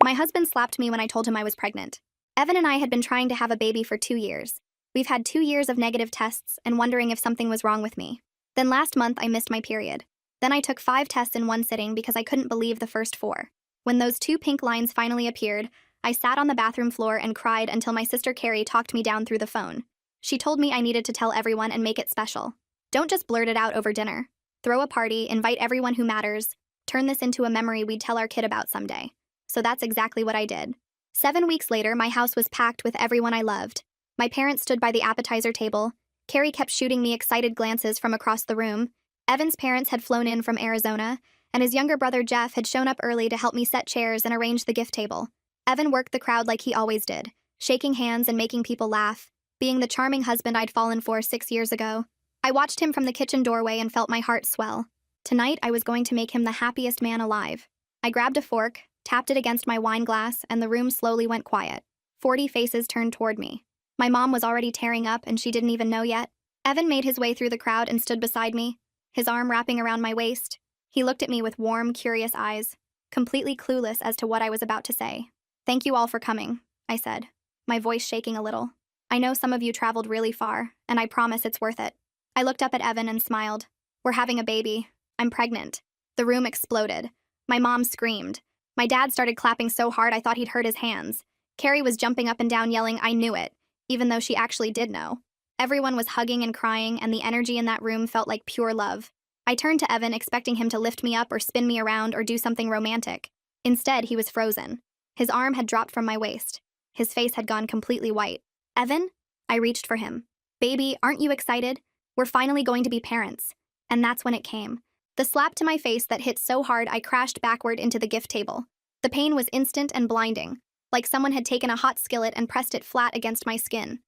My husband slapped me when I told him I was pregnant. Evan and I had been trying to have a baby for 2 years. We've had 2 years of negative tests and wondering if something was wrong with me. Then last month, I missed my period. Then I took 5 tests in one sitting because I couldn't believe the first 4. When those 2 pink lines finally appeared, I sat on the bathroom floor and cried until my sister Carrie talked me down through the phone. She told me I needed to tell everyone and make it special. Don't just blurt it out over dinner. Throw a party, invite everyone who matters, turn this into a memory we'd tell our kid about someday. So that's exactly what I did. 7 weeks later, my house was packed with everyone I loved. My parents stood by the appetizer table. Carrie kept shooting me excited glances from across the room. Evan's parents had flown in from Arizona, and his younger brother Jeff had shown up early to help me set chairs and arrange the gift table. Evan worked the crowd like he always did, shaking hands and making people laugh, being the charming husband I'd fallen for 6 years ago. I watched him from the kitchen doorway and felt my heart swell. Tonight, I was going to make him the happiest man alive. I grabbed a fork, tapped it against my wine glass, and the room slowly went quiet. 40 faces turned toward me. My mom was already tearing up, and she didn't even know yet. Evan made his way through the crowd and stood beside me, his arm wrapping around my waist. He looked at me with warm, curious eyes, completely clueless as to what I was about to say. "Thank you all for coming," I said, my voice shaking a little. "I know some of you traveled really far, and I promise it's worth it." I looked up at Evan and smiled. "We're having a baby. I'm pregnant." The room exploded. My mom screamed. My dad started clapping so hard I thought he'd hurt his hands. Carrie was jumping up and down yelling, "I knew it," even though she actually did know. Everyone was hugging and crying, and the energy in that room felt like pure love. I turned to Evan, expecting him to lift me up or spin me around or do something romantic. Instead, he was frozen. His arm had dropped from my waist. His face had gone completely white. "Evan?" I reached for him. "Baby, aren't you excited? We're finally going to be parents." And that's when it came. The slap to my face that hit so hard I crashed backward into the gift table. The pain was instant and blinding, like someone had taken a hot skillet and pressed it flat against my skin.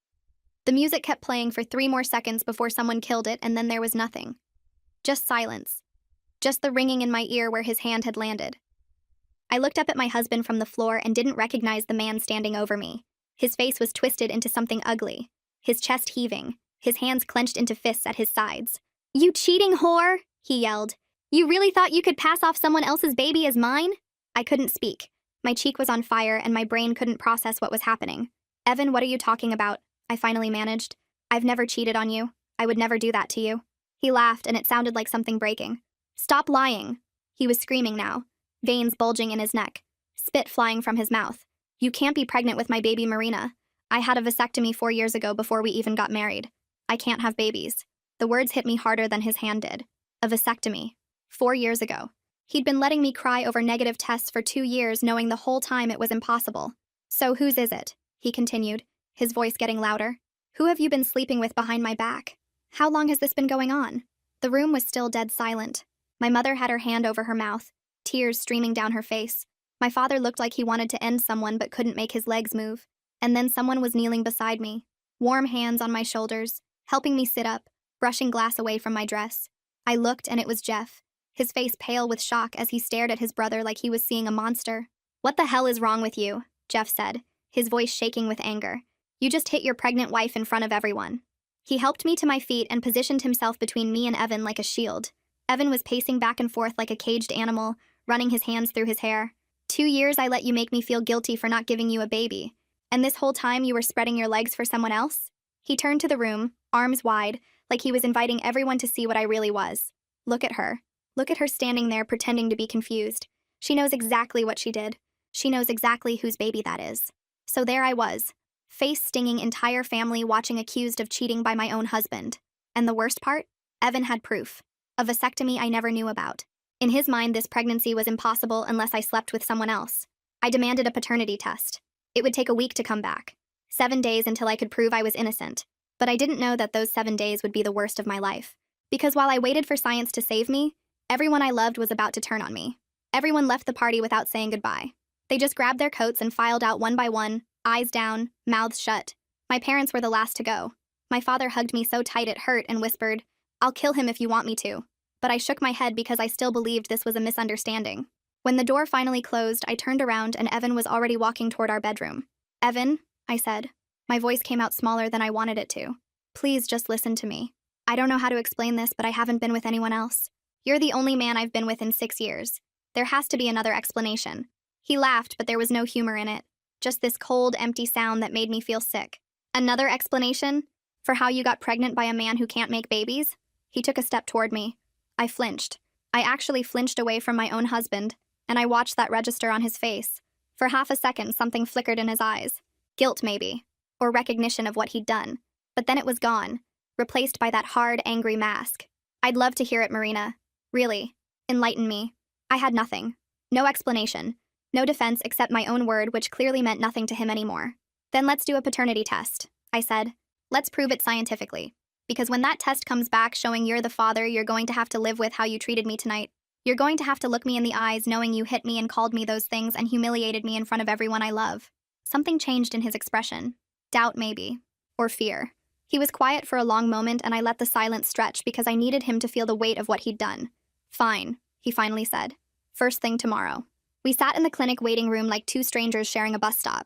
The music kept playing for 3 more seconds before someone killed it, and then there was nothing. Just silence. Just the ringing in my ear where his hand had landed. I looked up at my husband from the floor and didn't recognize the man standing over me. His face was twisted into something ugly, his chest heaving, his hands clenched into fists at his sides. "You cheating whore!" he yelled. "You really thought you could pass off someone else's baby as mine?" I couldn't speak. My cheek was on fire and my brain couldn't process what was happening. "Evan, what are you talking about?" I finally managed. "I've never cheated on you. I would never do that to you." He laughed and it sounded like something breaking. "Stop lying." He was screaming now, veins bulging in his neck, spit flying from his mouth. "You can't be pregnant with my baby Marina. I had a vasectomy 4 years ago before we even got married. I can't have babies." The words hit me harder than his hand did. A vasectomy. 4 years ago. He'd been letting me cry over negative tests for 2 years, knowing the whole time it was impossible. "So whose is it?" he continued, his voice getting louder. "Who have you been sleeping with behind my back? How long has this been going on?" The room was still dead silent. My mother had her hand over her mouth, tears streaming down her face. My father looked like he wanted to end someone but couldn't make his legs move. And then someone was kneeling beside me, warm hands on my shoulders, helping me sit up, brushing glass away from my dress. I looked and it was Jeff, his face pale with shock as he stared at his brother like he was seeing a monster. "What the hell is wrong with you?" Jeff said, his voice shaking with anger. "You just hit your pregnant wife in front of everyone." He helped me to my feet and positioned himself between me and Evan like a shield. Evan was pacing back and forth like a caged animal, running his hands through his hair. 2 years I let you make me feel guilty for not giving you a baby. And this whole time you were spreading your legs for someone else?" He turned to the room, arms wide, like he was inviting everyone to see what I really was. Look at her. Look at her standing there pretending to be confused. She knows exactly what she did. She knows exactly whose baby that is. So there I was, face-stinging entire family watching accused of cheating by my own husband. And the worst part? Evan had proof. A vasectomy I never knew about. In his mind, this pregnancy was impossible unless I slept with someone else. I demanded a paternity test. It would take a week to come back. 7 days until I could prove I was innocent. But I didn't know that those 7 days would be the worst of my life. Because while I waited for science to save me, everyone I loved was about to turn on me. Everyone left the party without saying goodbye. They just grabbed their coats and filed out one by one, eyes down, mouths shut. My parents were the last to go. My father hugged me so tight it hurt and whispered, "I'll kill him if you want me to." But I shook my head because I still believed this was a misunderstanding. When the door finally closed, I turned around and Evan was already walking toward our bedroom. "Evan," I said. My voice came out smaller than I wanted it to. "Please just listen to me. I don't know how to explain this, but I haven't been with anyone else. You're the only man I've been with in 6 years. There has to be another explanation." He laughed, but there was no humor in it. Just this cold, empty sound that made me feel sick. Another explanation? For how you got pregnant by a man who can't make babies? He took a step toward me. I flinched. I actually flinched away from my own husband, and I watched that register on his face. For half a second, something flickered in his eyes. Guilt, maybe. Or recognition of what he'd done. But then it was gone, replaced by that hard, angry mask. I'd love to hear it, Marina. Really. Enlighten me. I had nothing. No explanation. No defense except my own word, which clearly meant nothing to him anymore. Then let's do a paternity test, I said. Let's prove it scientifically. Because when that test comes back showing you're the father, you're going to have to live with how you treated me tonight. You're going to have to look me in the eyes knowing you hit me and called me those things and humiliated me in front of everyone I love. Something changed in his expression. Doubt, maybe. Or fear. He was quiet for a long moment, and I let the silence stretch because I needed him to feel the weight of what he'd done. Fine, he finally said. First thing tomorrow. We sat in the clinic waiting room like two strangers sharing a bus stop.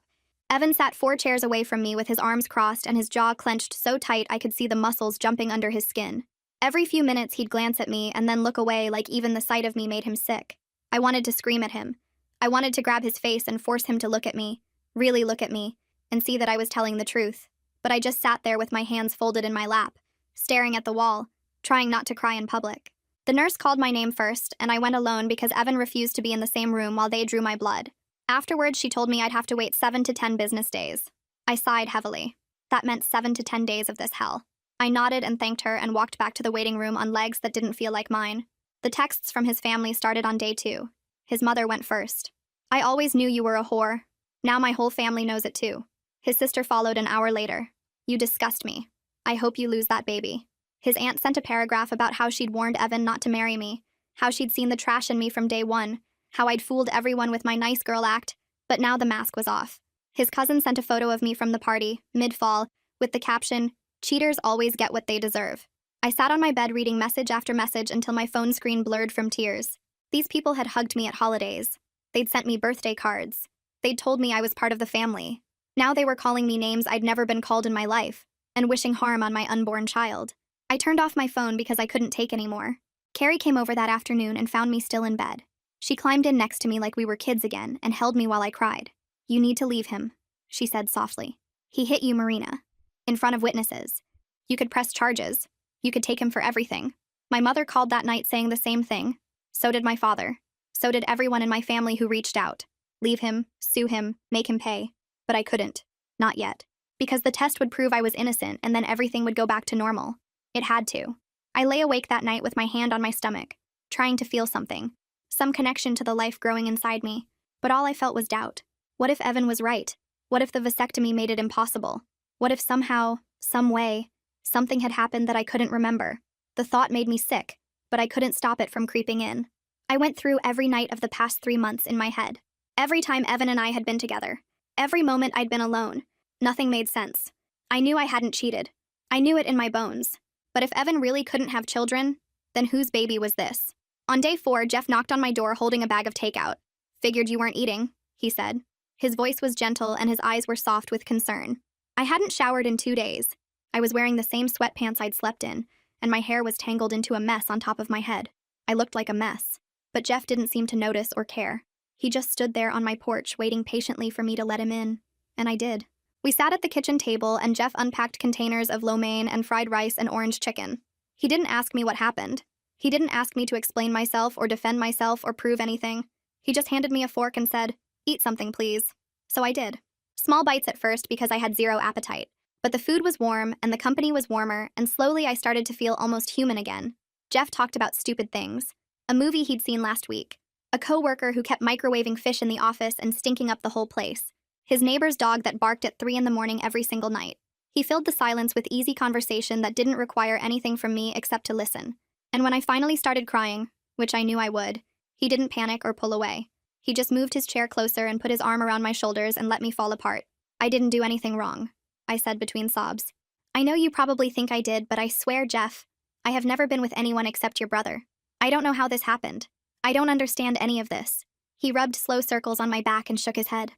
Evan sat 4 chairs away from me with his arms crossed and his jaw clenched so tight I could see the muscles jumping under his skin. Every few minutes he'd glance at me and then look away, like even the sight of me made him sick. I wanted to scream at him. I wanted to grab his face and force him to look at me, really look at me, and see that I was telling the truth. But I just sat there with my hands folded in my lap, staring at the wall, trying not to cry in public. The nurse called my name first, and I went alone because Evan refused to be in the same room while they drew my blood. Afterwards, she told me I'd have to wait 7 to 10 business days. I sighed heavily. That meant 7 to 10 days of this hell. I nodded and thanked her and walked back to the waiting room on legs that didn't feel like mine. The texts from his family started on day 2. His mother went first. I always knew you were a whore. Now my whole family knows it too. His sister followed an hour later. You disgust me. I hope you lose that baby. His aunt sent a paragraph about how she'd warned Evan not to marry me, how she'd seen the trash in me from day 1, how I'd fooled everyone with my nice girl act, but now the mask was off. His cousin sent a photo of me from the party, mid-fall, with the caption, "Cheaters always get what they deserve." I sat on my bed reading message after message until my phone screen blurred from tears. These people had hugged me at holidays. They'd sent me birthday cards. They'd told me I was part of the family. Now they were calling me names I'd never been called in my life, and wishing harm on my unborn child. I turned off my phone because I couldn't take anymore. Carrie came over that afternoon and found me still in bed. She climbed in next to me like we were kids again and held me while I cried. "You need to leave him," she said softly. "He hit you, Marina. In front of witnesses. You could press charges. You could take him for everything." My mother called that night saying the same thing. So did my father. So did everyone in my family who reached out. Leave him, sue him, make him pay. But I couldn't. Not yet. Because the test would prove I was innocent and then everything would go back to normal. It had to. I lay awake that night with my hand on my stomach, trying to feel something. Some connection to the life growing inside me. But all I felt was doubt. What if Evan was right? What if the vasectomy made it impossible? What if somehow, some way, something had happened that I couldn't remember? The thought made me sick, but I couldn't stop it from creeping in. I went through every night of the past 3 months in my head. Every time Evan and I had been together. Every moment I'd been alone. Nothing made sense. I knew I hadn't cheated. I knew it in my bones. But if Evan really couldn't have children, then whose baby was this? On day 4, Jeff knocked on my door holding a bag of takeout. "Figured you weren't eating," he said. His voice was gentle and his eyes were soft with concern. I hadn't showered in 2 days. I was wearing the same sweatpants I'd slept in, and my hair was tangled into a mess on top of my head. I looked like a mess. But Jeff didn't seem to notice or care. He just stood there on my porch waiting patiently for me to let him in. And I did. We sat at the kitchen table and Jeff unpacked containers of lo mein and fried rice and orange chicken. He didn't ask me what happened. He didn't ask me to explain myself or defend myself or prove anything. He just handed me a fork and said, "Eat something, please." So I did. Small bites at first because I had zero appetite. But the food was warm and the company was warmer, and slowly I started to feel almost human again. Jeff talked about stupid things. A movie he'd seen last week. A coworker who kept microwaving fish in the office and stinking up the whole place. His neighbor's dog that barked at 3 in the morning every single night. He filled the silence with easy conversation that didn't require anything from me except to listen. And when I finally started crying, which I knew I would, he didn't panic or pull away. He just moved his chair closer and put his arm around my shoulders and let me fall apart. "I didn't do anything wrong," I said between sobs. "I know you probably think I did, but I swear, Jeff, I have never been with anyone except your brother. I don't know how this happened. I don't understand any of this." He rubbed slow circles on my back and shook his head.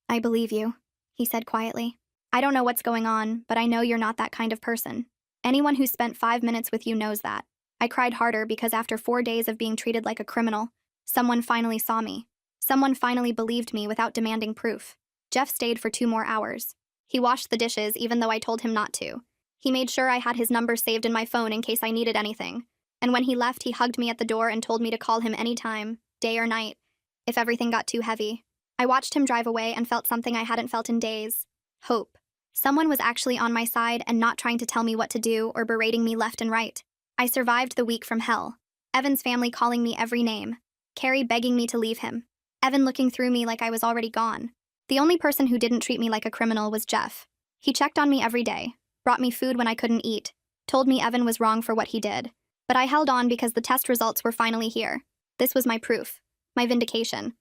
"I believe you," he said quietly. "I don't know what's going on, but I know you're not that kind of person. Anyone who spent 5 minutes with you knows that." I cried harder because after 4 days of being treated like a criminal, someone finally saw me. Someone finally believed me without demanding proof. Jeff stayed for 2 more hours. He washed the dishes even though I told him not to. He made sure I had his number saved in my phone in case I needed anything. And when he left, he hugged me at the door and told me to call him anytime, day or night, if everything got too heavy. I watched him drive away and felt something I hadn't felt in days. Hope. Someone was actually on my side and not trying to tell me what to do or berating me left and right. I survived the week from hell. Evan's family calling me every name. Carrie begging me to leave him. Evan looking through me like I was already gone. The only person who didn't treat me like a criminal was Jeff. He checked on me every day, brought me food when I couldn't eat, told me Evan was wrong for what he did. But I held on because the test results were finally here. This was my proof, my vindication.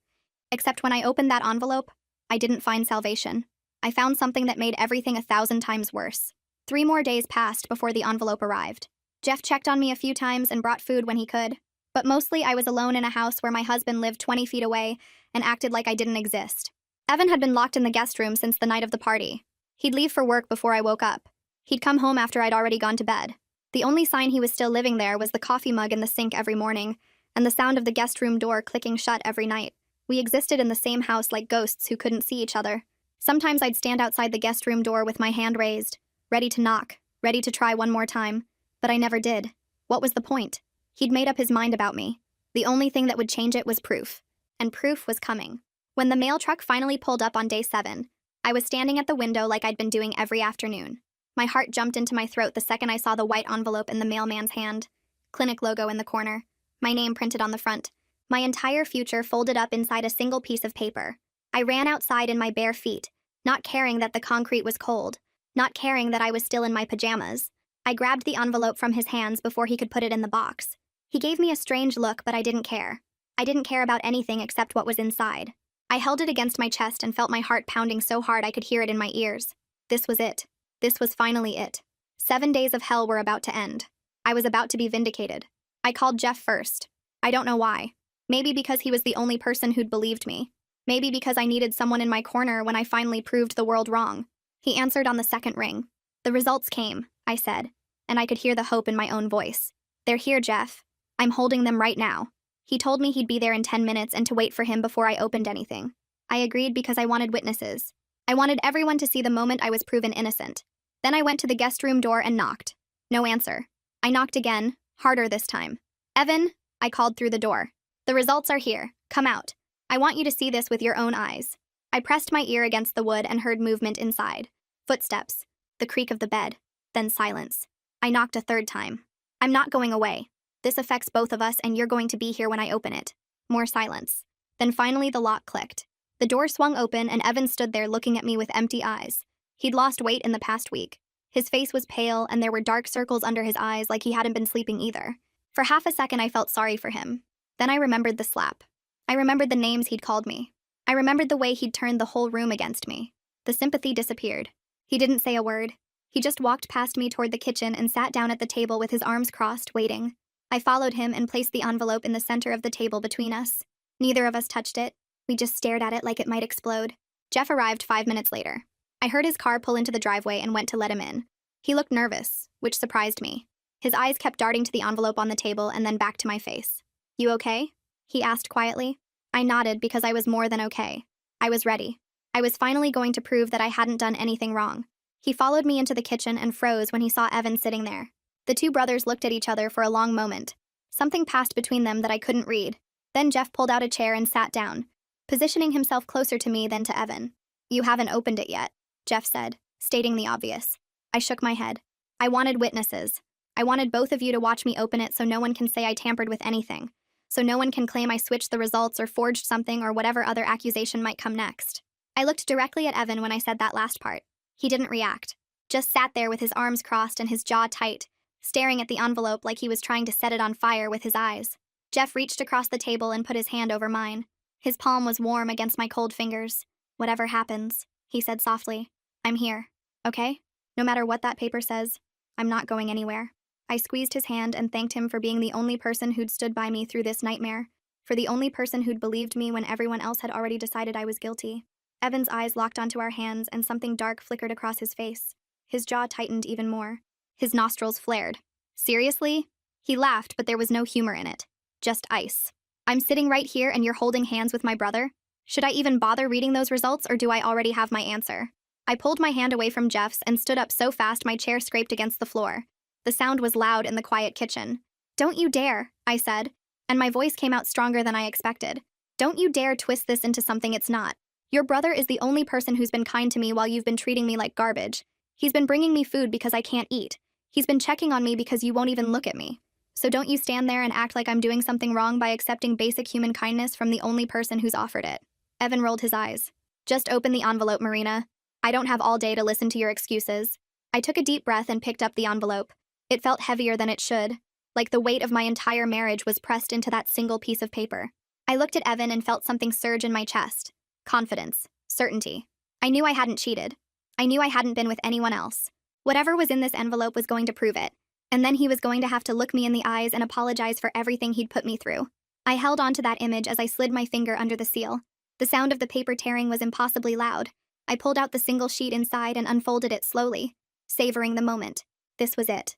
Except when I opened that envelope, I didn't find salvation. I found something that made everything 1,000 times worse. 3 more days passed before the envelope arrived. Jeff checked on me a few times and brought food when he could, but mostly I was alone in a house where my husband lived 20 feet away and acted like I didn't exist. Evan had been locked in the guest room since the night of the party. He'd leave for work before I woke up. He'd come home after I'd already gone to bed. The only sign he was still living there was the coffee mug in the sink every morning, and the sound of the guest room door clicking shut every night. We existed in the same house like ghosts who couldn't see each other. Sometimes I'd stand outside the guest room door with my hand raised, ready to knock, ready to try one more time, but I never did. What was the point? He'd made up his mind about me. The only thing that would change it was proof. And proof was coming. When the mail truck finally pulled up on day 7, I was standing at the window like I'd been doing every afternoon. My heart jumped into my throat the second I saw the white envelope in the mailman's hand. Clinic logo in the corner. My name printed on the front. My entire future folded up inside a single piece of paper. I ran outside in my bare feet, not caring that the concrete was cold, not caring that I was still in my pajamas. I grabbed the envelope from his hands before he could put it in the box. He gave me a strange look, but I didn't care. I didn't care about anything except what was inside. I held it against my chest and felt my heart pounding so hard I could hear it in my ears. This was it. This was finally it. 7 days of hell were about to end. I was about to be vindicated. I called Jeff first. I don't know why. Maybe because he was the only person who'd believed me. Maybe because I needed someone in my corner when I finally proved the world wrong. He answered on the second ring. The results came, I said, and I could hear the hope in my own voice. They're here, Jeff. I'm holding them right now. He told me he'd be there in 10 minutes and to wait for him before I opened anything. I agreed because I wanted witnesses. I wanted everyone to see the moment I was proven innocent. Then I went to the guest room door and knocked. No answer. I knocked again, harder this time. Evan, I called through the door. The results are here. Come out. I want you to see this with your own eyes. I pressed my ear against the wood and heard movement inside. Footsteps. The creak of the bed. Then silence. I knocked a third time. I'm not going away. This affects both of us and you're going to be here when I open it. More silence. Then finally the lock clicked. The door swung open and Evan stood there looking at me with empty eyes. He'd lost weight in the past week. His face was pale and there were dark circles under his eyes like he hadn't been sleeping either. For half a second I felt sorry for him. Then I remembered the slap. I remembered the names he'd called me. I remembered the way he'd turned the whole room against me. The sympathy disappeared. He didn't say a word. He just walked past me toward the kitchen and sat down at the table with his arms crossed, waiting. I followed him and placed the envelope in the center of the table between us. Neither of us touched it. We just stared at it like it might explode. Jeff arrived 5 minutes later. I heard his car pull into the driveway and went to let him in. He looked nervous, which surprised me. His eyes kept darting to the envelope on the table and then back to my face. You okay? He asked quietly. I nodded because I was more than okay. I was ready. I was finally going to prove that I hadn't done anything wrong. He followed me into the kitchen and froze when he saw Evan sitting there. The two brothers looked at each other for a long moment. Something passed between them that I couldn't read. Then Jeff pulled out a chair and sat down, positioning himself closer to me than to Evan. You haven't opened it yet, Jeff said, stating the obvious. I shook my head. I wanted witnesses. I wanted both of you to watch me open it so no one can say I tampered with anything. So no one can claim I switched the results or forged something or whatever other accusation might come next. I looked directly at Evan when I said that last part. He didn't react. Just sat there with his arms crossed and his jaw tight, staring at the envelope like he was trying to set it on fire with his eyes. Jeff reached across the table and put his hand over mine. His palm was warm against my cold fingers. Whatever happens, he said softly, I'm here, okay? No matter what that paper says, I'm not going anywhere. I squeezed his hand and thanked him for being the only person who'd stood by me through this nightmare, for the only person who'd believed me when everyone else had already decided I was guilty. Evan's eyes locked onto our hands and something dark flickered across his face. His jaw tightened even more. His nostrils flared. Seriously? He laughed, but there was no humor in it. Just ice. I'm sitting right here and you're holding hands with my brother? Should I even bother reading those results or do I already have my answer? I pulled my hand away from Jeff's and stood up so fast my chair scraped against the floor. The sound was loud in the quiet kitchen. Don't you dare, I said, and my voice came out stronger than I expected. Don't you dare twist this into something it's not. Your brother is the only person who's been kind to me while you've been treating me like garbage. He's been bringing me food because I can't eat. He's been checking on me because you won't even look at me. So don't you stand there and act like I'm doing something wrong by accepting basic human kindness from the only person who's offered it. Evan rolled his eyes. Just open the envelope, Marina. I don't have all day to listen to your excuses. I took a deep breath and picked up the envelope. It felt heavier than it should, like the weight of my entire marriage was pressed into that single piece of paper. I looked at Evan and felt something surge in my chest. Confidence. Certainty. I knew I hadn't cheated. I knew I hadn't been with anyone else. Whatever was in this envelope was going to prove it. And then he was going to have to look me in the eyes and apologize for everything he'd put me through. I held on to that image as I slid my finger under the seal. The sound of the paper tearing was impossibly loud. I pulled out the single sheet inside and unfolded it slowly, savoring the moment. This was it.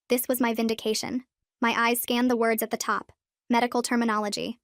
This was my vindication. My eyes scanned the words at the top. Medical terminology.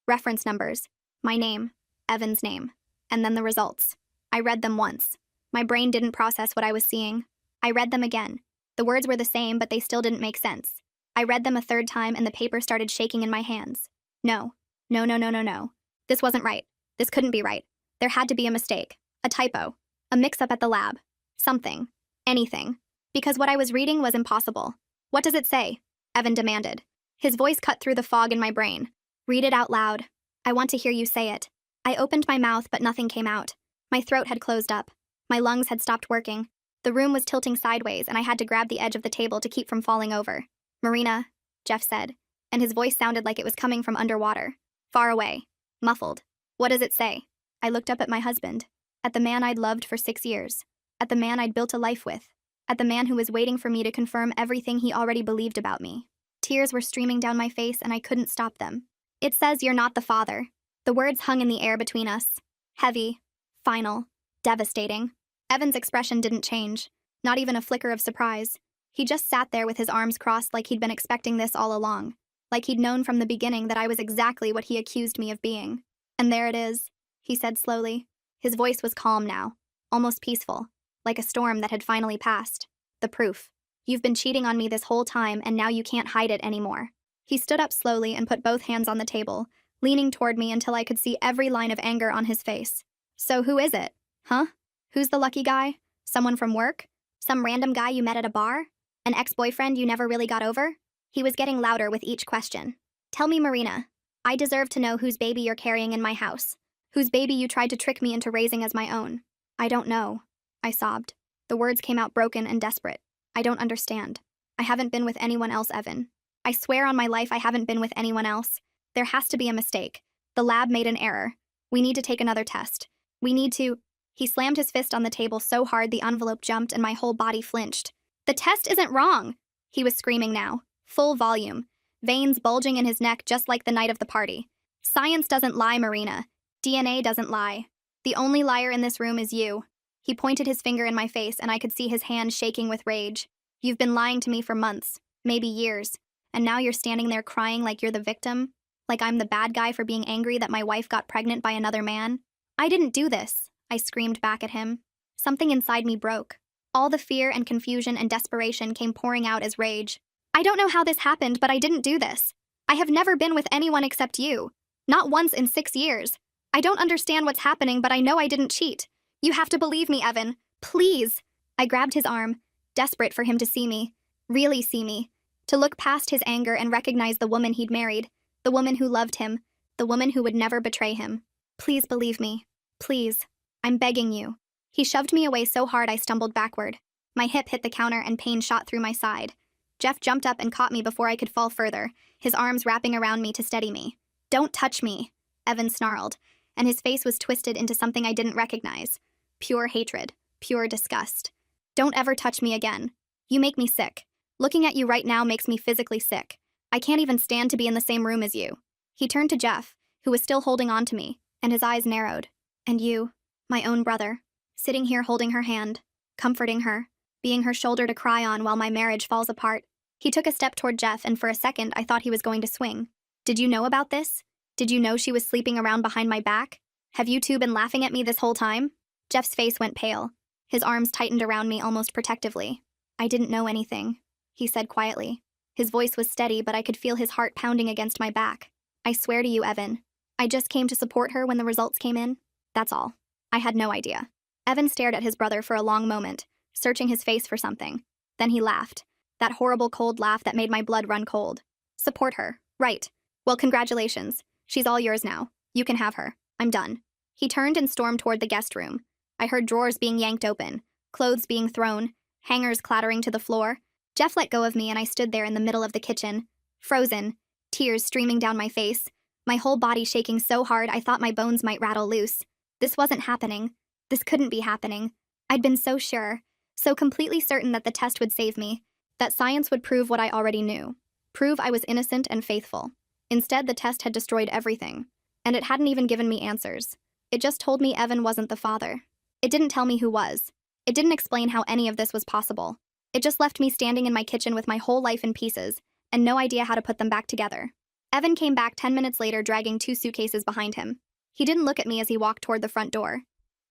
Reference numbers. My name. Evan's name. And then the results. I read them once. My brain didn't process what I was seeing. I read them again. The words were the same, but they still didn't make sense. I read them a third time and the paper started shaking in my hands. No. No, no, no, no, no. This wasn't right. This couldn't be right. There had to be a mistake. A typo. A mix-up at the lab. Something. Anything. Because what I was reading was impossible. What does it say? Evan demanded. His voice cut through the fog in my brain. Read it out loud. I want to hear you say it. I opened my mouth, but nothing came out. My throat had closed up. My lungs had stopped working. The room was tilting sideways, and I had to grab the edge of the table to keep from falling over. Marina, Jeff said, and his voice sounded like it was coming from underwater. Far away. Muffled. What does it say? I looked up at my husband. At the man I'd loved for 6 years. At the man I'd built a life with. At the man who was waiting for me to confirm everything he already believed about me. Tears were streaming down my face, and I couldn't stop them. It says you're not the father. The words hung in the air between us. Heavy. Final. Devastating. Evan's expression didn't change. Not even a flicker of surprise. He just sat there with his arms crossed like he'd been expecting this all along. Like he'd known from the beginning that I was exactly what he accused me of being. And there it is, he said slowly. His voice was calm now. Almost peaceful. Like a storm that had finally passed. The proof. You've been cheating on me this whole time and now you can't hide it anymore. He stood up slowly and put both hands on the table, leaning toward me until I could see every line of anger on his face. So who is it? Huh? Who's the lucky guy? Someone from work? Some random guy you met at a bar? An ex-boyfriend you never really got over? He was getting louder with each question. Tell me, Marina. I deserve to know whose baby you're carrying in my house. Whose baby you tried to trick me into raising as my own. I don't know. I sobbed. The words came out broken and desperate. I don't understand. I haven't been with anyone else, Evan. I swear on my life I haven't been with anyone else. There has to be a mistake. The lab made an error. We need to take another test. We need to... He slammed his fist on the table so hard the envelope jumped and my whole body flinched. The test isn't wrong! He was screaming now. Full volume. Veins bulging in his neck just like the night of the party. Science doesn't lie, Marina. DNA doesn't lie. The only liar in this room is you. He pointed his finger in my face and I could see his hand shaking with rage. You've been lying to me for months, maybe years, and now you're standing there crying like you're the victim? Like I'm the bad guy for being angry that my wife got pregnant by another man? I didn't do this, I screamed back at him. Something inside me broke. All the fear and confusion and desperation came pouring out as rage. I don't know how this happened, but I didn't do this. I have never been with anyone except you. Not once in 6 years. I don't understand what's happening, but I know I didn't cheat. You have to believe me, Evan. Please. I grabbed his arm, desperate for him to see me. Really see me. To look past his anger and recognize the woman he'd married. The woman who loved him. The woman who would never betray him. Please believe me. Please. I'm begging you. He shoved me away so hard I stumbled backward. My hip hit the counter and pain shot through my side. Jeff jumped up and caught me before I could fall further, his arms wrapping around me to steady me. Don't touch me, Evan snarled, and his face was twisted into something I didn't recognize. Pure hatred. Pure disgust. Don't ever touch me again. You make me sick. Looking at you right now makes me physically sick. I can't even stand to be in the same room as you. He turned to Jeff, who was still holding on to me, and his eyes narrowed. And you, my own brother, sitting here holding her hand, comforting her, being her shoulder to cry on while my marriage falls apart. He took a step toward Jeff, and for a second I thought he was going to swing. Did you know about this? Did you know she was sleeping around behind my back? Have you two been laughing at me this whole time? Jeff's face went pale. His arms tightened around me almost protectively. I didn't know anything, he said quietly. His voice was steady, but I could feel his heart pounding against my back. I swear to you, Evan, I just came to support her when the results came in. That's all. I had no idea. Evan stared at his brother for a long moment, searching his face for something. Then he laughed. That horrible cold laugh that made my blood run cold. Support her. Right. Well, congratulations. She's all yours now. You can have her. I'm done. He turned and stormed toward the guest room. I heard drawers being yanked open, clothes being thrown, hangers clattering to the floor. Jeff let go of me and I stood there in the middle of the kitchen, frozen, tears streaming down my face, my whole body shaking so hard I thought my bones might rattle loose. This wasn't happening. This couldn't be happening. I'd been so sure, so completely certain that the test would save me, that science would prove what I already knew, prove I was innocent and faithful. Instead, the test had destroyed everything, and it hadn't even given me answers. It just told me Evan wasn't the father. It didn't tell me who was. It didn't explain how any of this was possible. It just left me standing in my kitchen with my whole life in pieces, and no idea how to put them back together. Evan came back 10 minutes later dragging 2 suitcases behind him. He didn't look at me as he walked toward the front door.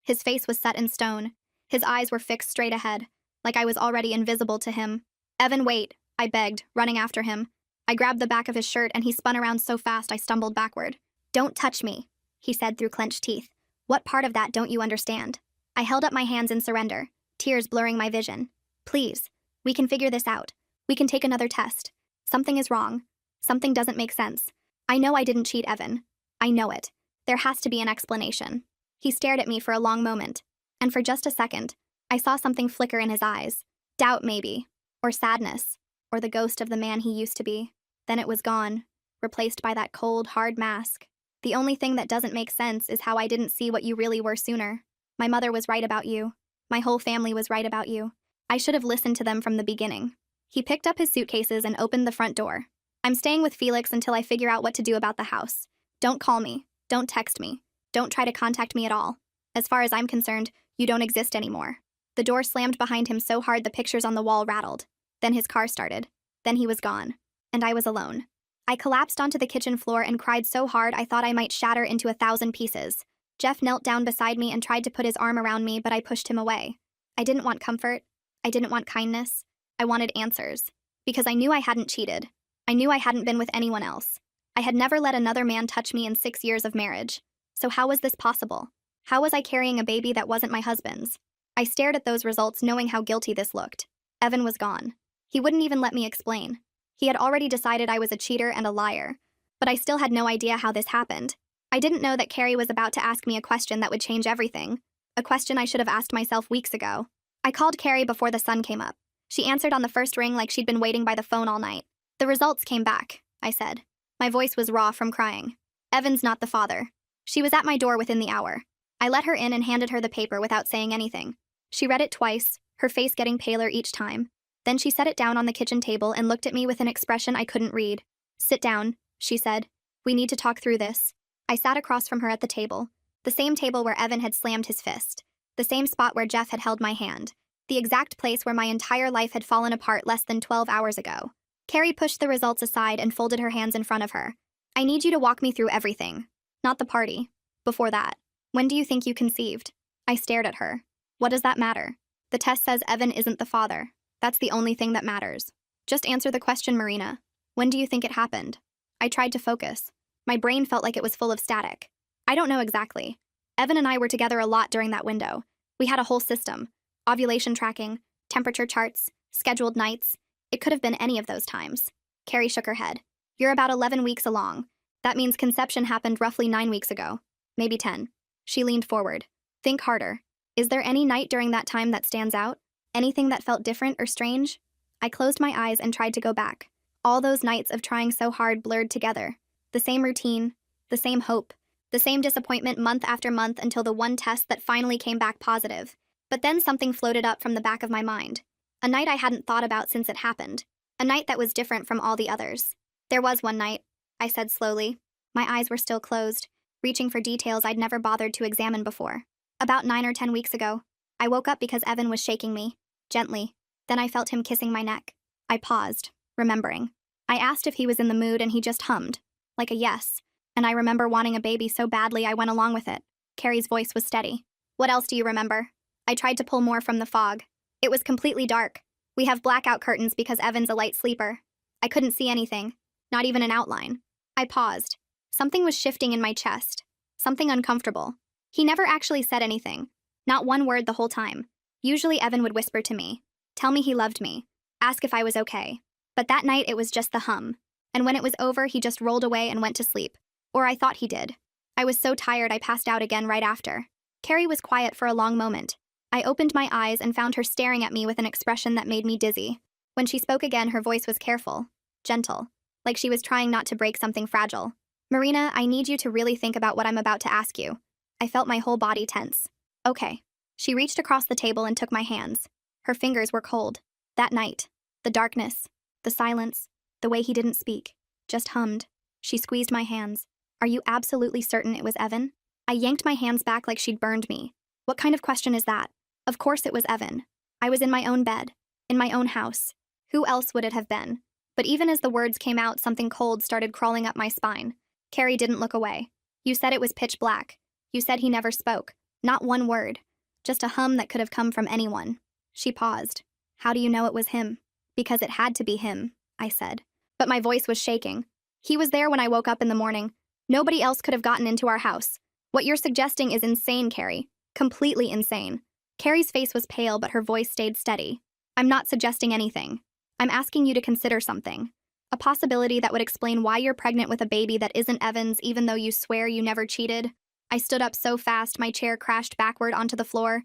His face was set in stone. His eyes were fixed straight ahead, like I was already invisible to him. Evan, wait, I begged, running after him. I grabbed the back of his shirt and he spun around so fast I stumbled backward. Don't touch me, he said through clenched teeth. What part of that don't you understand? I held up my hands in surrender, tears blurring my vision. Please, we can figure this out. We can take another test. Something is wrong. Something doesn't make sense. I know I didn't cheat Evan. I know it. There has to be an explanation. He stared at me for a long moment, and for just a second, I saw something flicker in his eyes. Doubt, maybe, or sadness, or the ghost of the man he used to be. Then it was gone, replaced by that cold, hard mask. The only thing that doesn't make sense is how I didn't see what you really were sooner. My mother was right about you. My whole family was right about you. I should have listened to them from the beginning. He picked up his suitcases and opened the front door. I'm staying with Felix until I figure out what to do about the house. Don't call me. Don't text me. Don't try to contact me at all. As far as I'm concerned, you don't exist anymore. The door slammed behind him so hard the pictures on the wall rattled. Then his car started. Then he was gone. And I was alone. I collapsed onto the kitchen floor and cried so hard I thought I might shatter into 1,000 pieces. Jeff knelt down beside me and tried to put his arm around me, but I pushed him away. I didn't want comfort. I didn't want kindness. I wanted answers. Because I knew I hadn't cheated. I knew I hadn't been with anyone else. I had never let another man touch me in 6 years of marriage. So how was this possible? How was I carrying a baby that wasn't my husband's? I stared at those results knowing how guilty this looked. Evan was gone. He wouldn't even let me explain. He had already decided I was a cheater and a liar. But I still had no idea how this happened. I didn't know that Carrie was about to ask me a question that would change everything. A question I should have asked myself weeks ago. I called Carrie before the sun came up. She answered on the first ring like she'd been waiting by the phone all night. The results came back, I said. My voice was raw from crying. Evan's not the father. She was at my door within the hour. I let her in and handed her the paper without saying anything. She read it twice, her face getting paler each time. Then she set it down on the kitchen table and looked at me with an expression I couldn't read. Sit down, she said. We need to talk through this. I sat across from her at the table. The same table where Evan had slammed his fist. The same spot where Jeff had held my hand. The exact place where my entire life had fallen apart less than 12 hours ago. Carrie pushed the results aside and folded her hands in front of her. I need you to walk me through everything. Not the party. Before that. When do you think you conceived? I stared at her. What does that matter? The test says Evan isn't the father. That's the only thing that matters. Just answer the question, Marina. When do you think it happened? I tried to focus. My brain felt like it was full of static. I don't know exactly. Evan and I were together a lot during that window. We had a whole system. Ovulation tracking, temperature charts, scheduled nights. It could have been any of those times. Carrie shook her head. You're about 11 weeks along. That means conception happened roughly 9 weeks ago. Maybe 10. She leaned forward. Think harder. Is there any night during that time that stands out? Anything that felt different or strange? I closed my eyes and tried to go back. All those nights of trying so hard blurred together. The same routine, the same hope, the same disappointment month after month until the one test that finally came back positive. But then something floated up from the back of my mind. A night I hadn't thought about since it happened. A night that was different from all the others. There was one night, I said slowly. My eyes were still closed, reaching for details I'd never bothered to examine before. About 9 or 10 weeks ago, I woke up because Evan was shaking me, gently. Then I felt him kissing my neck. I paused, remembering. I asked if he was in the mood and he just hummed. Like a yes. And I remember wanting a baby so badly I went along with it. Carrie's voice was steady. What else do you remember? I tried to pull more from the fog. It was completely dark. We have blackout curtains because Evan's a light sleeper. I couldn't see anything, not even an outline. I paused. Something was shifting in my chest. Something uncomfortable. He never actually said anything. Not one word the whole time. Usually Evan would whisper to me, tell me he loved me, ask if I was okay. But that night it was just the hum. And when it was over, he just rolled away and went to sleep. Or I thought he did. I was so tired I passed out again right after. Carrie was quiet for a long moment. I opened my eyes and found her staring at me with an expression that made me dizzy. When she spoke again, her voice was careful, gentle, like she was trying not to break something fragile. Marina, I need you to really think about what I'm about to ask you. I felt my whole body tense. Okay. She reached across the table and took my hands. Her fingers were cold. That night, the darkness, the silence, the way he didn't speak, just hummed. She squeezed my hands. Are you absolutely certain it was Evan? I yanked my hands back like she'd burned me. What kind of question is that? Of course it was Evan. I was in my own bed, in my own house. Who else would it have been? But even as the words came out, something cold started crawling up my spine. Carrie didn't look away. You said it was pitch black. You said he never spoke. Not one word. Just a hum that could have come from anyone. She paused. How do you know it was him? Because it had to be him, I said. But my voice was shaking. He was there when I woke up in the morning. Nobody else could have gotten into our house. What you're suggesting is insane, Carrie. Completely insane. Carrie's face was pale, but her voice stayed steady. I'm not suggesting anything. I'm asking you to consider something. A possibility that would explain why you're pregnant with a baby that isn't Evan's, even though you swear you never cheated. I stood up so fast my chair crashed backward onto the floor.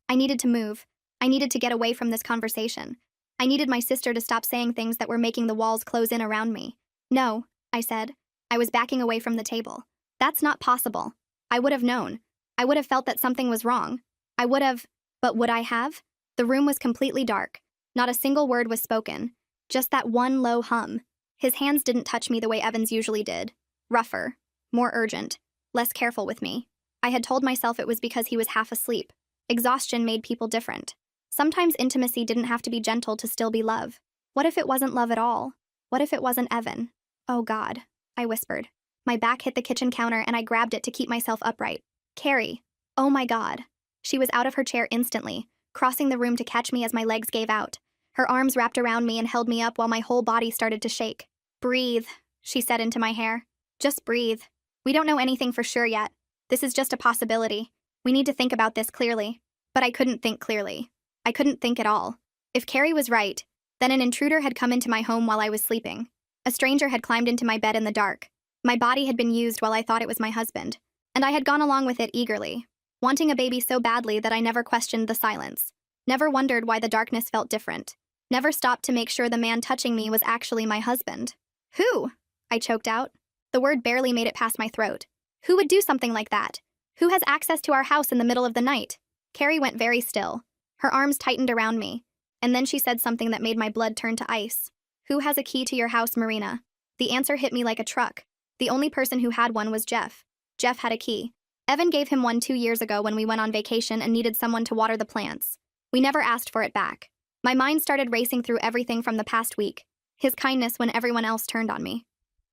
I needed to move. I needed to get away from this conversation. I needed my sister to stop saying things that were making the walls close in around me. No, I said. I was backing away from the table. That's not possible. I would have known. I would have felt that something was wrong. I would have, but would I have? The room was completely dark. Not a single word was spoken. Just that one low hum. His hands didn't touch me the way Evans usually did. Rougher. More urgent. Less careful with me. I had told myself it was because he was half asleep. Exhaustion made people different. Sometimes intimacy didn't have to be gentle to still be love. What if it wasn't love at all? What if it wasn't Evan? Oh God, I whispered. My back hit the kitchen counter and I grabbed it to keep myself upright. Carrie. Oh my God. She was out of her chair instantly, crossing the room to catch me as my legs gave out. Her arms wrapped around me and held me up while my whole body started to shake. Breathe, she said into my hair. Just breathe. We don't know anything for sure yet. This is just a possibility. We need to think about this clearly. But I couldn't think clearly. I couldn't think at all. If Carrie was right, then an intruder had come into my home while I was sleeping. A stranger had climbed into my bed in the dark. My body had been used while I thought it was my husband. And I had gone along with it eagerly, wanting a baby so badly that I never questioned the silence. Never wondered why the darkness felt different. Never stopped to make sure the man touching me was actually my husband. Who? I choked out. The word barely made it past my throat. Who would do something like that? Who has access to our house in the middle of the night? Carrie went very still. Her arms tightened around me. And then she said something that made my blood turn to ice. Who has a key to your house, Marina? The answer hit me like a truck. The only person who had one was Jeff. Jeff had a key. Evan gave him one 2 years ago when we went on vacation and needed someone to water the plants. We never asked for it back. My mind started racing through everything from the past week. His kindness when everyone else turned on me.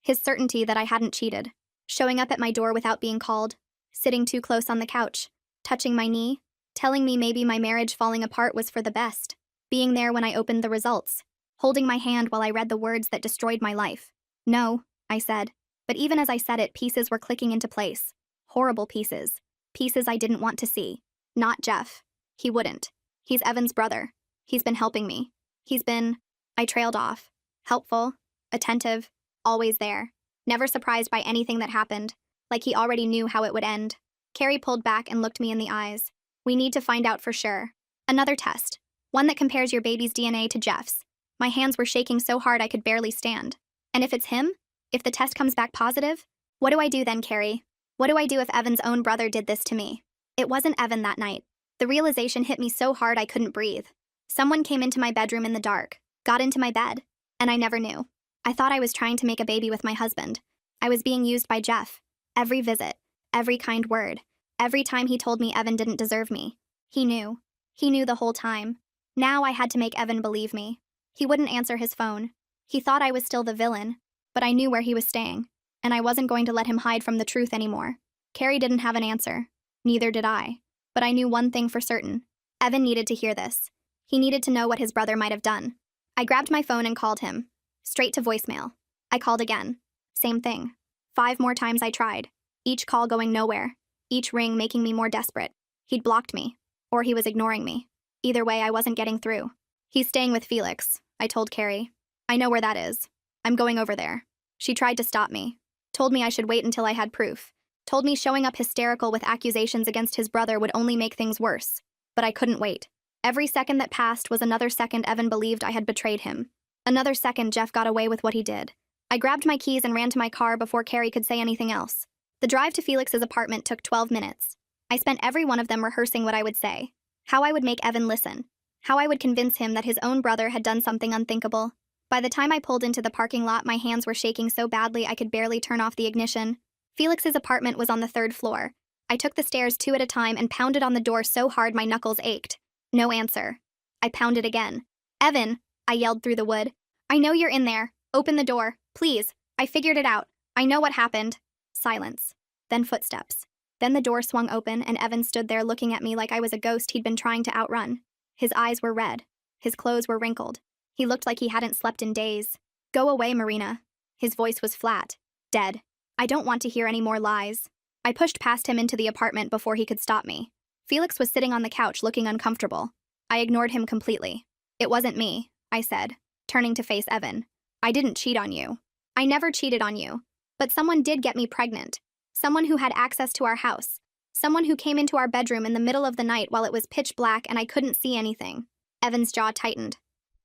His certainty that I hadn't cheated. Showing up at my door without being called. Sitting too close on the couch. Touching my knee. Telling me maybe my marriage falling apart was for the best. Being there when I opened the results. Holding my hand while I read the words that destroyed my life. No, I said. But even as I said it, pieces were clicking into place. Horrible pieces. Pieces I didn't want to see. Not Jeff. He wouldn't. He's Evan's brother. He's been helping me. He's been... I trailed off. Helpful. Attentive. Always there. Never surprised by anything that happened. Like he already knew how it would end. Carrie pulled back and looked me in the eyes. We need to find out for sure. Another test. One that compares your baby's DNA to Jeff's. My hands were shaking so hard I could barely stand. And if it's him? If the test comes back positive? What do I do then, Carrie? What do I do if Evan's own brother did this to me? It wasn't Evan that night. The realization hit me so hard I couldn't breathe. Someone came into my bedroom in the dark, got into my bed, and I never knew. I thought I was trying to make a baby with my husband. I was being used by Jeff. Every visit, every kind word, every time he told me Evan didn't deserve me. He knew. He knew the whole time. Now I had to make Evan believe me. He wouldn't answer his phone. He thought I was still the villain, but I knew where he was staying. and I wasn't going to let him hide from the truth anymore. Carrie didn't have an answer. Neither did I. But I knew one thing for certain. Evan needed to hear this. He needed to know what his brother might have done. I grabbed my phone and called him. Straight to voicemail. I called again. Same thing. 5 more times I tried. Each call going nowhere. Each ring making me more desperate. He'd blocked me. Or he was ignoring me. Either way, I wasn't getting through. He's staying with Felix, I told Carrie. I know where that is. I'm going over there. She tried to stop me. Told me I should wait until I had proof. Told me showing up hysterical with accusations against his brother would only make things worse. But I couldn't wait. Every second that passed was another second Evan believed I had betrayed him. Another second Jeff got away with what he did. I grabbed my keys and ran to my car before Carrie could say anything else. The drive to Felix's apartment took 12 minutes. I spent every one of them rehearsing what I would say. How I would make Evan listen. How I would convince him that his own brother had done something unthinkable. By the time I pulled into the parking lot, my hands were shaking so badly I could barely turn off the ignition. Felix's apartment was on the 3rd floor. I took the stairs 2 at a time and pounded on the door so hard my knuckles ached. No answer. I pounded again. Evan, I yelled through the wood. I know you're in there. Open the door, please. I figured it out. I know what happened. Silence. Then footsteps. Then the door swung open and Evan stood there looking at me like I was a ghost he'd been trying to outrun. His eyes were red. His clothes were wrinkled. He looked like he hadn't slept in days. Go away, Marina. His voice was flat. Dead. I don't want to hear any more lies. I pushed past him into the apartment before he could stop me. Felix was sitting on the couch looking uncomfortable. I ignored him completely. It wasn't me, I said, turning to face Evan. I didn't cheat on you. I never cheated on you. But someone did get me pregnant. Someone who had access to our house. Someone who came into our bedroom in the middle of the night while it was pitch black and I couldn't see anything. Evan's jaw tightened.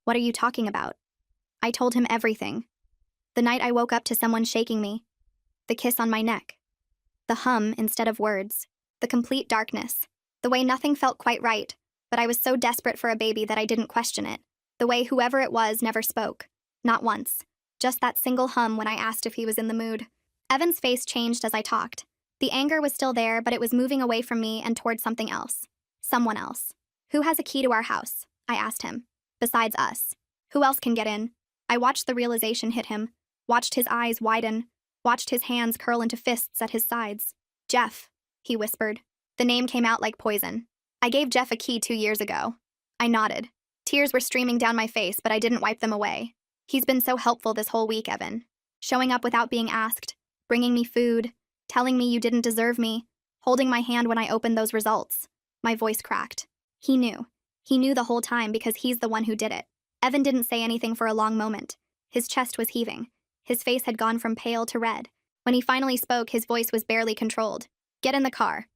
What are you talking about? I told him everything. The night I woke up to someone shaking me. The kiss on my neck. The hum instead of words. The complete darkness. The way nothing felt quite right, but I was so desperate for a baby that I didn't question it. The way whoever it was never spoke. Not once. Just that single hum when I asked if he was in the mood. Evan's face changed as I talked. The anger was still there, but it was moving away from me and towards something else. Someone else. Who has a key to our house? I asked him. Besides us. Who else can get in? I watched the realization hit him. Watched his eyes widen. Watched his hands curl into fists at his sides. Jeff, he whispered. The name came out like poison. I gave Jeff a key 2 years ago. I nodded. Tears were streaming down my face, but I didn't wipe them away. He's been so helpful this whole week, Evan. Showing up without being asked. Bringing me food. Telling me you didn't deserve me. Holding my hand when I opened those results. My voice cracked. He knew. He knew the whole time because he's the one who did it. Evan didn't say anything for a long moment. His chest was heaving. His face had gone from pale to red. When he finally spoke, his voice was barely controlled. Get in the car.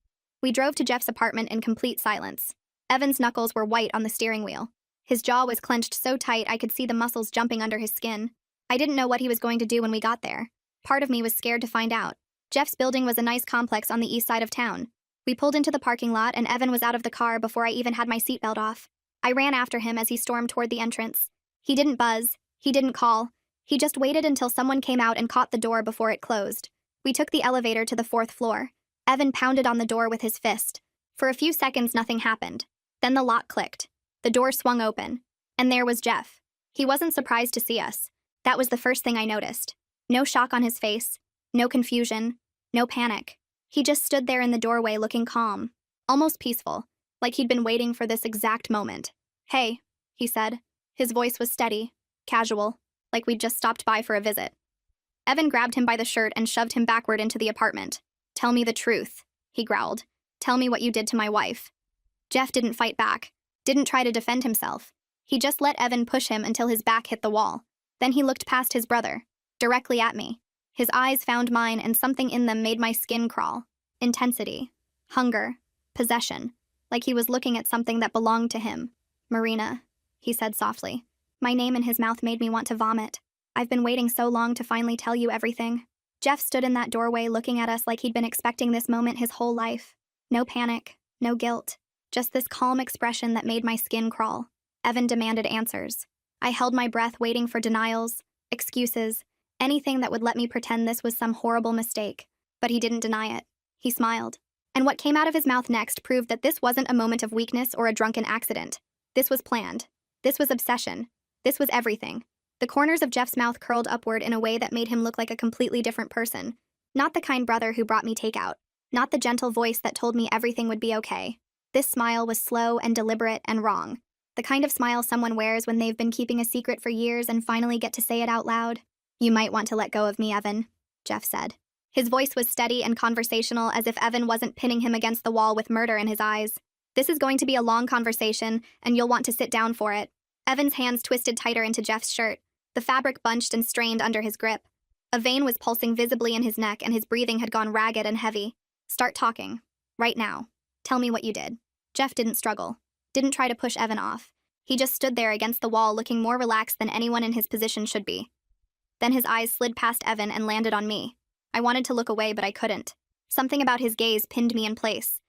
We drove to Jeff's apartment in complete silence. Evan's knuckles were white on the steering wheel. His jaw was clenched so tight I could see the muscles jumping under his skin. I didn't know what he was going to do when we got there. Part of me was scared to find out. Jeff's building was a nice complex on the east side of town. We pulled into the parking lot and Evan was out of the car before I even had my seatbelt off. I ran after him as he stormed toward the entrance. He didn't buzz. He didn't call. He just waited until someone came out and caught the door before it closed. We took the elevator to the 4th floor. Evan pounded on the door with his fist. For a few seconds, nothing happened. Then the lock clicked. The door swung open. And there was Jeff. He wasn't surprised to see us. That was the first thing I noticed. No shock on his face. No confusion. No panic. He just stood there in the doorway looking calm. Almost peaceful. Like he'd been waiting for this exact moment. Hey, he said. His voice was steady. Casual. Like we'd just stopped by for a visit. Evan grabbed him by the shirt and shoved him backward into the apartment. Tell me the truth, he growled. Tell me what you did to my wife. Jeff didn't fight back. Didn't try to defend himself. He just let Evan push him until his back hit the wall. Then he looked past his brother. Directly at me. His eyes found mine and something in them made my skin crawl. Intensity. Hunger. Possession. Like he was looking at something that belonged to him. Marina, he said softly. My name in his mouth made me want to vomit. I've been waiting so long to finally tell you everything. Jeff stood in that doorway looking at us like he'd been expecting this moment his whole life. No panic, no guilt. Just this calm expression that made my skin crawl. Evan demanded answers. I held my breath waiting for denials, excuses, anything that would let me pretend this was some horrible mistake. But he didn't deny it. He smiled. And what came out of his mouth next proved that this wasn't a moment of weakness or a drunken accident. This was planned. This was obsession. This was everything. The corners of Jeff's mouth curled upward in a way that made him look like a completely different person. Not the kind brother who brought me takeout. Not the gentle voice that told me everything would be okay. This smile was slow and deliberate and wrong. The kind of smile someone wears when they've been keeping a secret for years and finally get to say it out loud. "You might want to let go of me, Evan," Jeff said. His voice was steady and conversational, as if Evan wasn't pinning him against the wall with murder in his eyes. "This is going to be a long conversation, and you'll want to sit down for it." Evan's hands twisted tighter into Jeff's shirt. The fabric bunched and strained under his grip. A vein was pulsing visibly in his neck, and his breathing had gone ragged and heavy. "Start talking. Right now. Tell me what you did." Jeff didn't struggle. Didn't try to push Evan off. He just stood there against the wall, looking more relaxed than anyone in his position should be. Then his eyes slid past Evan and landed on me. I wanted to look away, but I couldn't. Something about his gaze pinned me in place.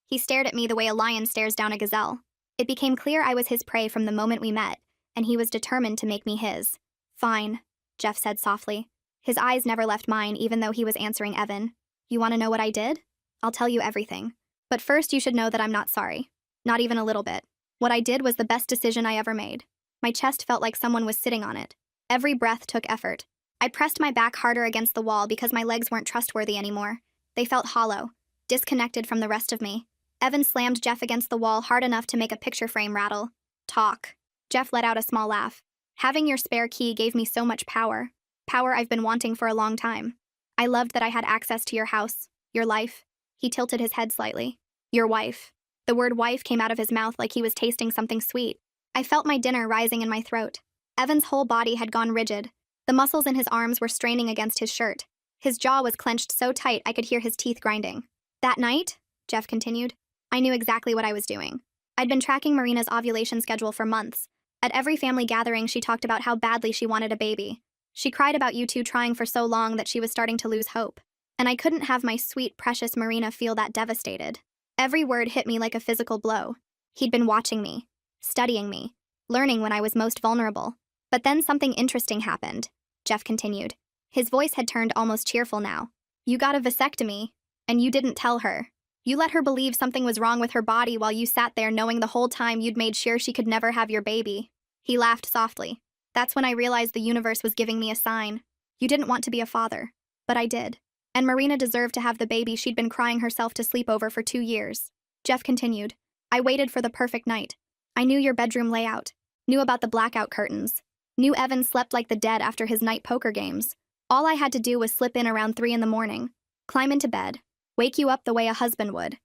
He stared at me the way a lion stares down a gazelle. It became clear I was his prey from the moment we met, and he was determined to make me his. "Fine," Jeff said softly. His eyes never left mine, even though he was answering Evan. "You want to know what I did? I'll tell you everything. But first, you should know that I'm not sorry. Not even a little bit. What I did was the best decision I ever made." My chest felt like someone was sitting on it. Every breath took effort. I pressed my back harder against the wall because my legs weren't trustworthy anymore. They felt hollow, disconnected from the rest of me. Evan slammed Jeff against the wall hard enough to make a picture frame rattle. "Talk." Jeff let out a small laugh. "Having your spare key gave me so much power. Power I've been wanting for a long time. I loved that I had access to your house, your life." He tilted his head slightly. "Your wife." The word wife came out of his mouth like he was tasting something sweet. I felt my dinner rising in my throat. Evan's whole body had gone rigid. The muscles in his arms were straining against his shirt. His jaw was clenched so tight I could hear his teeth grinding. "That night," Jeff continued, "I knew exactly what I was doing. I'd been tracking Marina's ovulation schedule for months. At every family gathering, she talked about how badly she wanted a baby. She cried about you two trying for so long that she was starting to lose hope. And I couldn't have my sweet, precious Marina feel that devastated." Every word hit me like a physical blow. He'd been watching me, studying me, learning when I was most vulnerable. But then something interesting happened, Jeff continued. His voice had turned almost cheerful now. "You got a vasectomy, and you didn't tell her. You let her believe something was wrong with her body while you sat there knowing the whole time you'd made sure she could never have your baby." He laughed softly. "That's when I realized the universe was giving me a sign. You didn't want to be a father, but I did. And Marina deserved to have the baby she'd been crying herself to sleep over for 2 years." Jeff continued. "I waited for the perfect night. I knew your bedroom layout, knew about the blackout curtains, knew Evan slept like the dead after his night poker games. All I had to do was slip in around 3 in the morning, climb into bed, wake you up the way a husband would."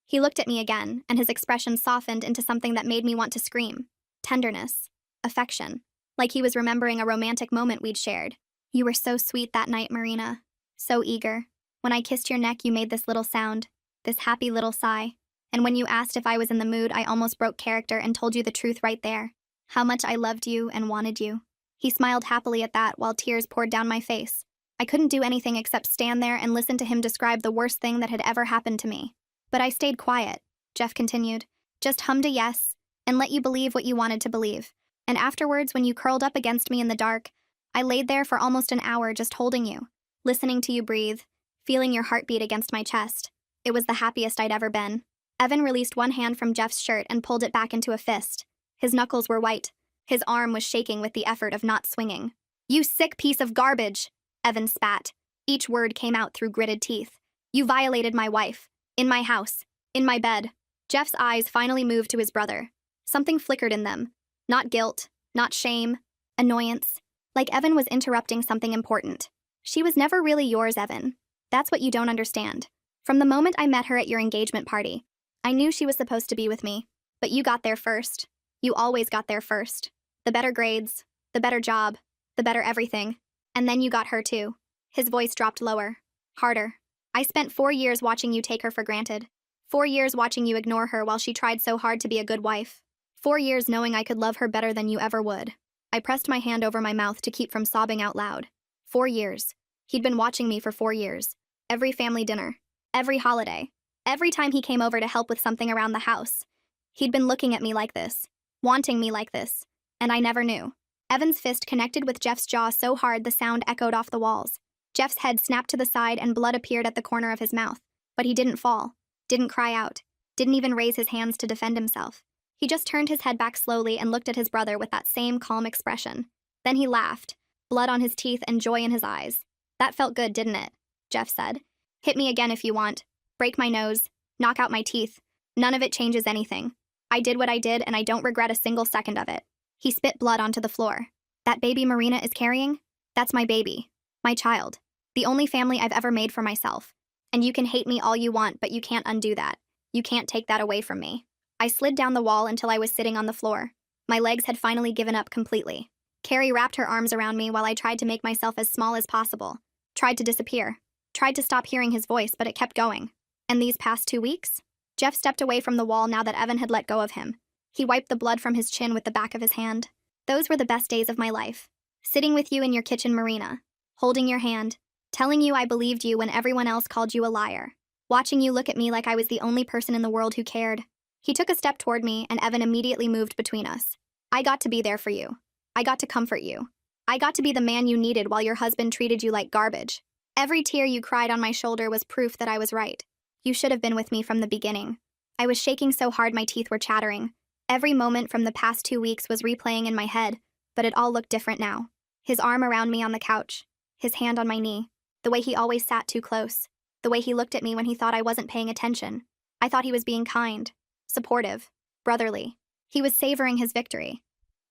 He looked at me again, and his expression softened into something that made me want to scream. Tenderness. Affection. Like he was remembering a romantic moment we'd shared. "You were so sweet that night, Marina. So eager. When I kissed your neck, you made this little sound, this happy little sigh. And when you asked if I was in the mood, I almost broke character and told you the truth right there. How much I loved you and wanted you." He smiled happily at that while tears poured down my face. I couldn't do anything except stand there and listen to him describe the worst thing that had ever happened to me. "But I stayed quiet," Jeff continued. "Just hummed a yes, and let you believe what you wanted to believe. And afterwards, when you curled up against me in the dark, I laid there for almost an hour just holding you, listening to you breathe, feeling your heartbeat against my chest. It was the happiest I'd ever been." Evan released one hand from Jeff's shirt and pulled it back into a fist. His knuckles were white. His arm was shaking with the effort of not swinging. "You sick piece of garbage," Evan spat. Each word came out through gritted teeth. "You violated my wife. In my house. In my bed." Jeff's eyes finally moved to his brother. Something flickered in them. Not guilt, not shame, annoyance. Like Evan was interrupting something important. "She was never really yours, Evan. That's what you don't understand. From the moment I met her at your engagement party, I knew she was supposed to be with me. But you got there first. You always got there first. The better grades, the better job, the better everything. And then you got her too." His voice dropped lower, harder. "I spent 4 years watching you take her for granted. 4 years watching you ignore her while she tried so hard to be a good wife. 4 years knowing I could love her better than you ever would." I pressed my hand over my mouth to keep from sobbing out loud. 4 years. He'd been watching me for 4 years. Every family dinner. Every holiday. Every time he came over to help with something around the house. He'd been looking at me like this. Wanting me like this. And I never knew. Evan's fist connected with Jeff's jaw so hard the sound echoed off the walls. Jeff's head snapped to the side and blood appeared at the corner of his mouth. But he didn't fall. Didn't cry out. Didn't even raise his hands to defend himself. He just turned his head back slowly and looked at his brother with that same calm expression. Then he laughed, blood on his teeth and joy in his eyes. That felt good, didn't it? Jeff said. Hit me again if you want. Break my nose. Knock out my teeth. None of it changes anything. I did what I did and I don't regret a single second of it. He spit blood onto the floor. That baby Marina is carrying? That's my baby. My child. The only family I've ever made for myself. And you can hate me all you want, but you can't undo that. You can't take that away from me. I slid down the wall until I was sitting on the floor. My legs had finally given up completely. Carrie wrapped her arms around me while I tried to make myself as small as possible. Tried to disappear. Tried to stop hearing his voice, but it kept going. And these past 2 weeks? Jeff stepped away from the wall now that Evan had let go of him. He wiped the blood from his chin with the back of his hand. Those were the best days of my life. Sitting with you in your kitchen, Marina. Holding your hand. Telling you I believed you when everyone else called you a liar. Watching you look at me like I was the only person in the world who cared. He took a step toward me, and Evan immediately moved between us. I got to be there for you. I got to comfort you. I got to be the man you needed while your husband treated you like garbage. Every tear you cried on my shoulder was proof that I was right. You should have been with me from the beginning. I was shaking so hard my teeth were chattering. Every moment from the past 2 weeks was replaying in my head, but it all looked different now. His arm around me on the couch. His hand on my knee. The way he always sat too close. The way he looked at me when he thought I wasn't paying attention. I thought he was being kind, supportive, brotherly. He was savoring his victory.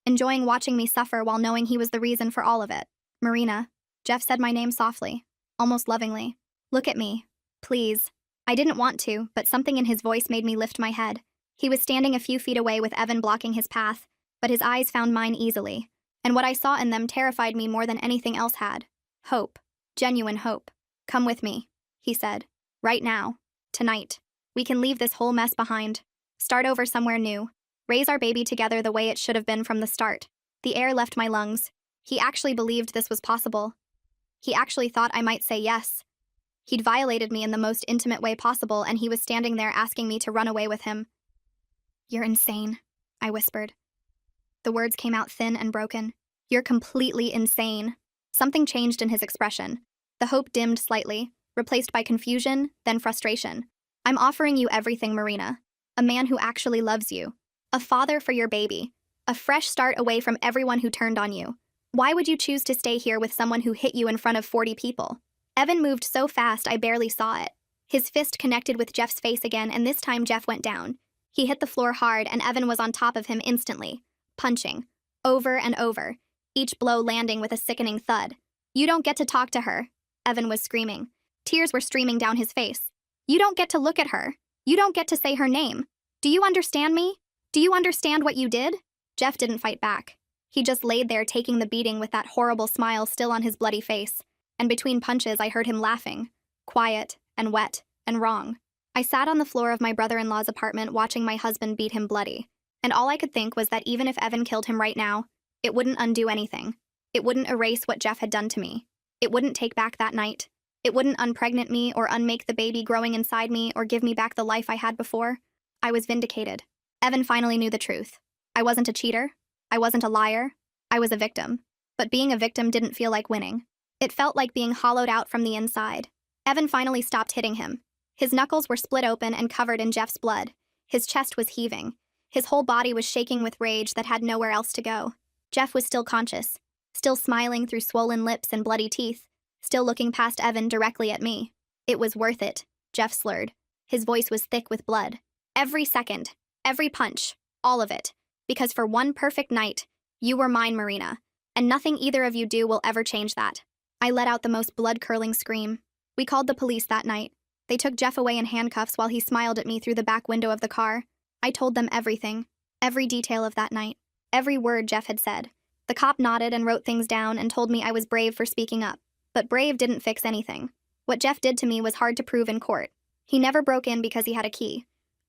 Enjoying watching me suffer while knowing he was the reason for all of it. Marina. Jeff said my name softly, almost lovingly. Look at me. Please. I didn't want to, but something in his voice made me lift my head. He was standing a few feet away with Evan blocking his path, but his eyes found mine easily. And what I saw in them terrified me more than anything else had. Hope. Genuine hope. Come with me, he said. Right now. Tonight. We can leave this whole mess behind. Start over somewhere new. Raise our baby together the way it should have been from the start. The air left my lungs. He actually believed this was possible. He actually thought I might say yes. He'd violated me in the most intimate way possible, and he was standing there asking me to run away with him. You're insane, I whispered. The words came out thin and broken. You're completely insane. Something changed in his expression. The hope dimmed slightly, replaced by confusion, then frustration. I'm offering you everything, Marina. A man who actually loves you. A father for your baby. A fresh start away from everyone who turned on you. Why would you choose to stay here with someone who hit you in front of 40 people? Evan moved so fast I barely saw it. His fist connected with Jeff's face again, and this time Jeff went down. He hit the floor hard, and Evan was on top of him instantly, punching, over and over, each blow landing with a sickening thud. You don't get to talk to her, Evan was screaming. Tears were streaming down his face. You don't get to look at her. You don't get to say her name. Do you understand me? Do you understand what you did? Jeff didn't fight back. He just laid there taking the beating with that horrible smile still on his bloody face. And between punches I heard him laughing, quiet and wet and wrong. I sat on the floor of my brother-in-law's apartment watching my husband beat him bloody, and all I could think was that even if Evan killed him right now, it wouldn't undo anything. It wouldn't erase what Jeff had done to me. It wouldn't take back that night. It wouldn't unpregnant me or unmake the baby growing inside me or give me back the life I had before. I was vindicated. Evan finally knew the truth. I wasn't a cheater. I wasn't a liar. I was a victim. But being a victim didn't feel like winning. It felt like being hollowed out from the inside. Evan finally stopped hitting him. His knuckles were split open and covered in Jeff's blood. His chest was heaving. His whole body was shaking with rage that had nowhere else to go. Jeff was still conscious, still smiling through swollen lips and bloody teeth, still looking past Evan directly at me. It was worth it, Jeff slurred. His voice was thick with blood. Every second, every punch, all of it. Because for one perfect night, you were mine, Marina, and nothing either of you do will ever change that. I let out the most blood-curdling scream. We called the police that night. They took Jeff away in handcuffs while he smiled at me through the back window of the car. I told them everything, every detail of that night, every word Jeff had said. The cop nodded and wrote things down and told me I was brave for speaking up. But brave didn't fix anything. What Jeff did to me was hard to prove in court. He never broke in because he had a key.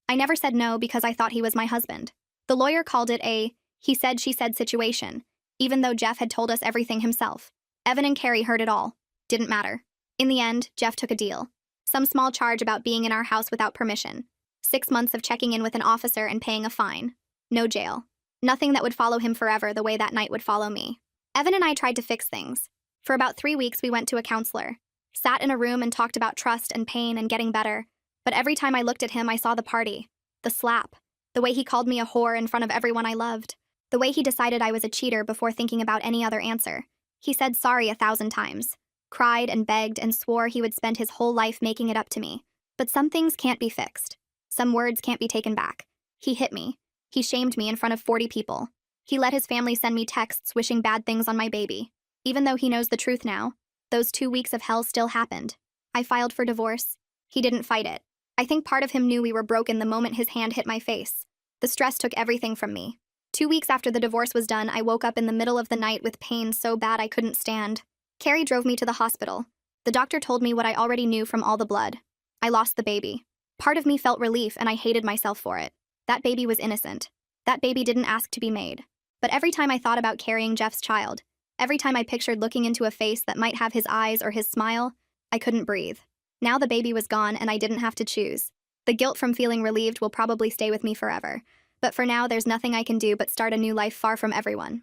I never said no because I thought he was my husband. The lawyer called it a he said, she said situation, even though Jeff had told us everything himself. Evan and Carrie heard it all. Didn't matter. In the end, Jeff took a deal. Some small charge about being in our house without permission. 6 months of checking in with an officer and paying a fine. No jail. Nothing that would follow him forever the way that night would follow me. Evan and I tried to fix things. For about 3 weeks, we went to a counselor. Sat in a room and talked about trust and pain and getting better. But every time I looked at him, I saw the party. The slap. The way he called me a whore in front of everyone I loved. The way he decided I was a cheater before thinking about any other answer. He said sorry 1,000 times, cried and begged and swore he would spend his whole life making it up to me. But some things can't be fixed. Some words can't be taken back. He hit me. He shamed me in front of 40 people. He let his family send me texts wishing bad things on my baby. Even though he knows the truth now, those 2 weeks of hell still happened. I filed for divorce. He didn't fight it. I think part of him knew we were broken the moment his hand hit my face. The stress took everything from me. 2 weeks after the divorce was done, I woke up in the middle of the night with pain so bad I couldn't stand. Carrie drove me to the hospital. The doctor told me what I already knew from all the blood. I lost the baby. Part of me felt relief and I hated myself for it. That baby was innocent. That baby didn't ask to be made. But every time I thought about carrying Jeff's child, every time I pictured looking into a face that might have his eyes or his smile, I couldn't breathe. Now the baby was gone and I didn't have to choose. The guilt from feeling relieved will probably stay with me forever. But for now, there's nothing I can do but start a new life far from everyone.